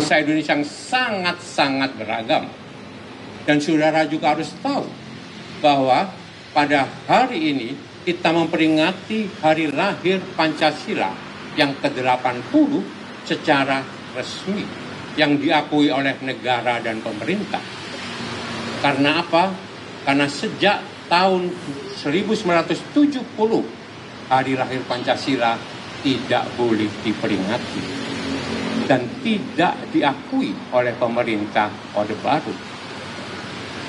bangsa Indonesia yang sangat-sangat beragam. Dan saudara juga harus tahu bahwa pada hari ini kita memperingati hari lahir Pancasila yang ke-80 secara resmi, yang diakui oleh negara dan pemerintah. Karena apa? Karena sejak tahun 1970 hari lahir Pancasila tidak boleh diperingati dan tidak diakui oleh pemerintah Orde Baru.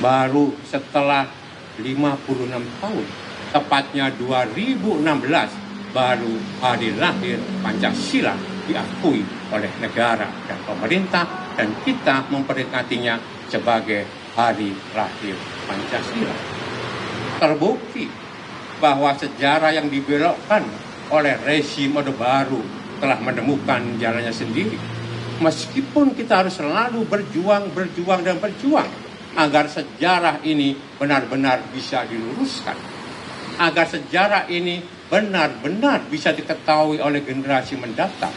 Baru setelah 56 tahun, tepatnya 2016, baru hari lahir Pancasila diakui oleh negara dan pemerintah, dan kita memperingatinya sebagai hari lahir Pancasila. Terbukti bahwa sejarah yang dibelokkan oleh rezim Orde Baru telah menemukan jalannya sendiri. Meskipun kita harus selalu berjuang agar sejarah ini benar-benar bisa diluruskan, agar sejarah ini benar-benar bisa diketahui oleh generasi mendatang.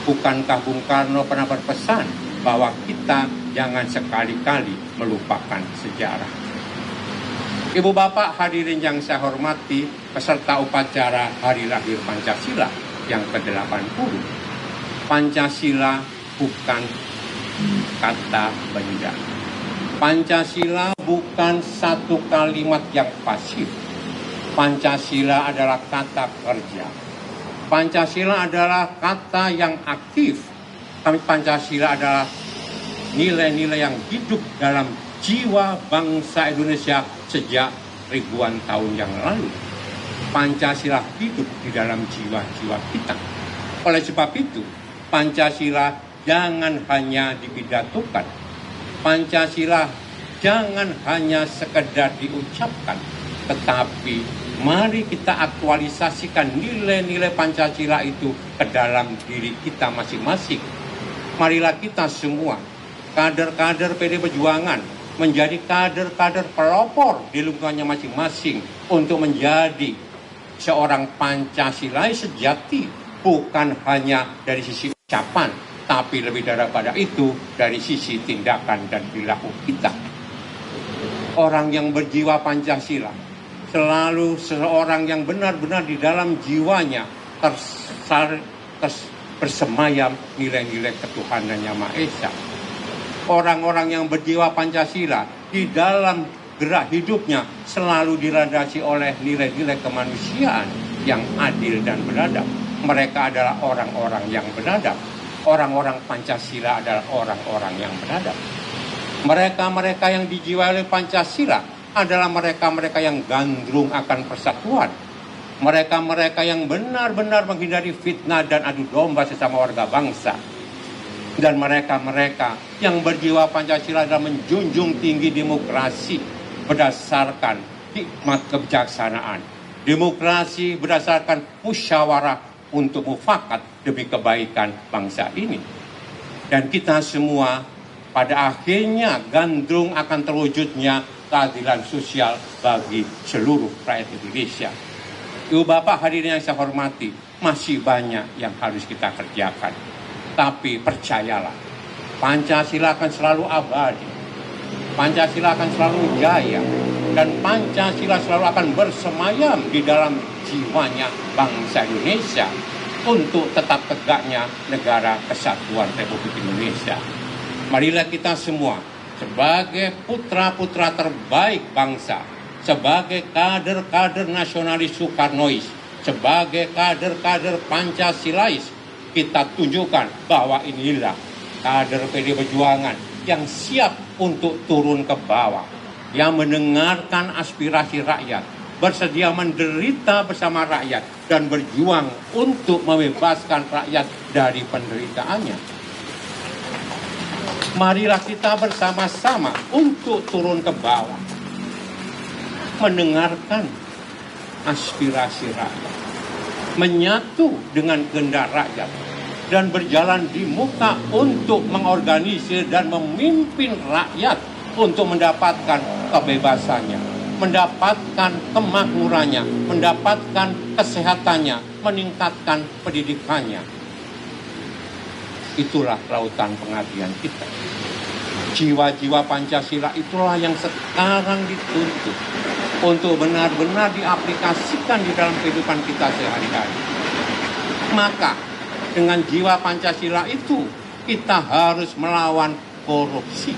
Bukankah Bung Karno pernah berpesan bahwa kita jangan sekali-kali melupakan sejarah? Ibu bapak hadirin yang saya hormati, peserta upacara hari lahir Pancasila yang ke-80. Pancasila bukan kata benda. Pancasila bukan satu kalimat yang pasif. Pancasila adalah kata kerja. Pancasila adalah kata yang aktif. Tapi Pancasila adalah nilai-nilai yang hidup dalam jiwa bangsa Indonesia sejak ribuan tahun yang lalu. Pancasila hidup di dalam jiwa-jiwa kita. Oleh sebab itu, Pancasila jangan hanya dipidatokan. Pancasila jangan hanya sekedar diucapkan, tetapi mari kita aktualisasikan nilai-nilai Pancasila itu ke dalam diri kita masing-masing. Marilah kita semua, kader-kader PD Perjuangan, menjadi kader-kader pelopor di lingkungannya masing-masing untuk menjadi seorang Pancasilais sejati, bukan hanya dari sisi ucapan, tapi lebih daripada itu dari sisi tindakan dan perilaku kita. Orang yang berjiwa Pancasila selalu seorang yang benar-benar di dalam jiwanya bersemayam nilai-nilai ketuhanan Yang Maha Esa. Orang-orang yang berjiwa Pancasila di dalam gerak hidupnya selalu dilandasi oleh nilai-nilai kemanusiaan yang adil dan beradab. Mereka adalah orang-orang yang beradab. Orang-orang Pancasila adalah orang-orang yang beradab. Mereka-mereka yang dijiwai oleh Pancasila adalah mereka-mereka yang gandrung akan persatuan. Mereka-mereka yang benar-benar menghindari fitnah dan adu domba sesama warga bangsa. Dan mereka-mereka yang berjiwa Pancasila adalah menjunjung tinggi demokrasi berdasarkan hikmat kebijaksanaan. Demokrasi berdasarkan musyawarah untuk mufakat demi kebaikan bangsa ini. Dan kita semua pada akhirnya gandrung akan terwujudnya keadilan sosial bagi seluruh rakyat Indonesia. Ibu bapak hadirin yang saya hormati, masih banyak yang harus kita kerjakan. Tapi percayalah, Pancasila akan selalu abadi. Pancasila akan selalu jaya. Dan Pancasila selalu akan bersemayam di dalam jiwanya bangsa Indonesia untuk tetap tegaknya negara kesatuan Republik Indonesia. Marilah kita semua sebagai putra-putra terbaik bangsa, sebagai kader-kader nasionalis Soekarnois, sebagai kader-kader Pancasilais, kita tunjukkan bahwa inilah kader PD Perjuangan yang siap untuk turun ke bawah, yang mendengarkan aspirasi rakyat, bersedia menderita bersama rakyat, dan berjuang untuk membebaskan rakyat dari penderitaannya. Marilah kita bersama-sama untuk turun ke bawah, mendengarkan aspirasi rakyat, menyatu dengan kehendak rakyat, dan berjalan di muka untuk mengorganisir dan memimpin rakyat untuk mendapatkan kebebasannya, mendapatkan kemakmurannya, mendapatkan kesehatannya, meningkatkan pendidikannya. itulah lautan pengabdian kita. Jiwa-jiwa Pancasila itulah yang sekarang dituntut untuk benar-benar diaplikasikan di dalam kehidupan kita sehari-hari. Maka dengan jiwa Pancasila itu kita harus melawan korupsi.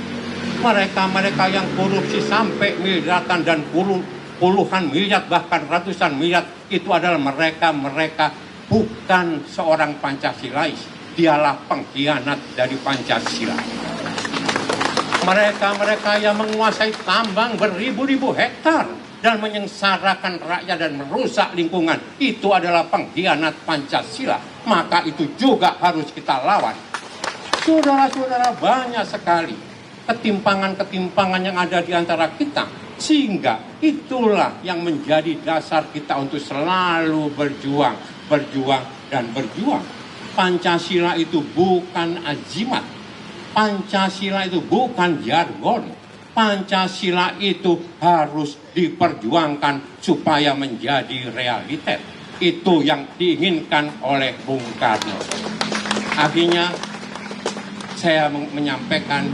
Mereka-mereka yang korupsi sampai miliaran dan puluhan miliar bahkan ratusan miliar, itu adalah mereka bukan seorang Pancasilais. Dialah pengkhianat dari Pancasila. Mereka yang menguasai tambang beribu-ribu hektar dan menyengsarakan rakyat dan merusak lingkungan, itu adalah pengkhianat Pancasila. Maka itu juga harus kita lawan. Saudara-saudara, banyak sekali ketimpangan-ketimpangan yang ada di antara kita, sehingga itulah yang menjadi dasar kita untuk selalu berjuang dan berjuang. Pancasila itu bukan ajimat. Pancasila itu bukan jargon. Pancasila itu harus diperjuangkan supaya menjadi realitas. Itu yang diinginkan oleh Bung Karno. Akhirnya saya menyampaikan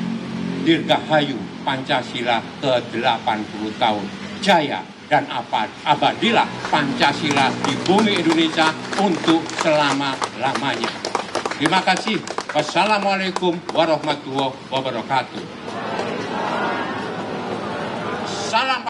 dirgahayu Pancasila ke-80 tahun. Jaya dan abadilah Pancasila di bumi Indonesia untuk selama-lamanya. Terima kasih. Wassalamualaikum warahmatullahi wabarakatuh. Salam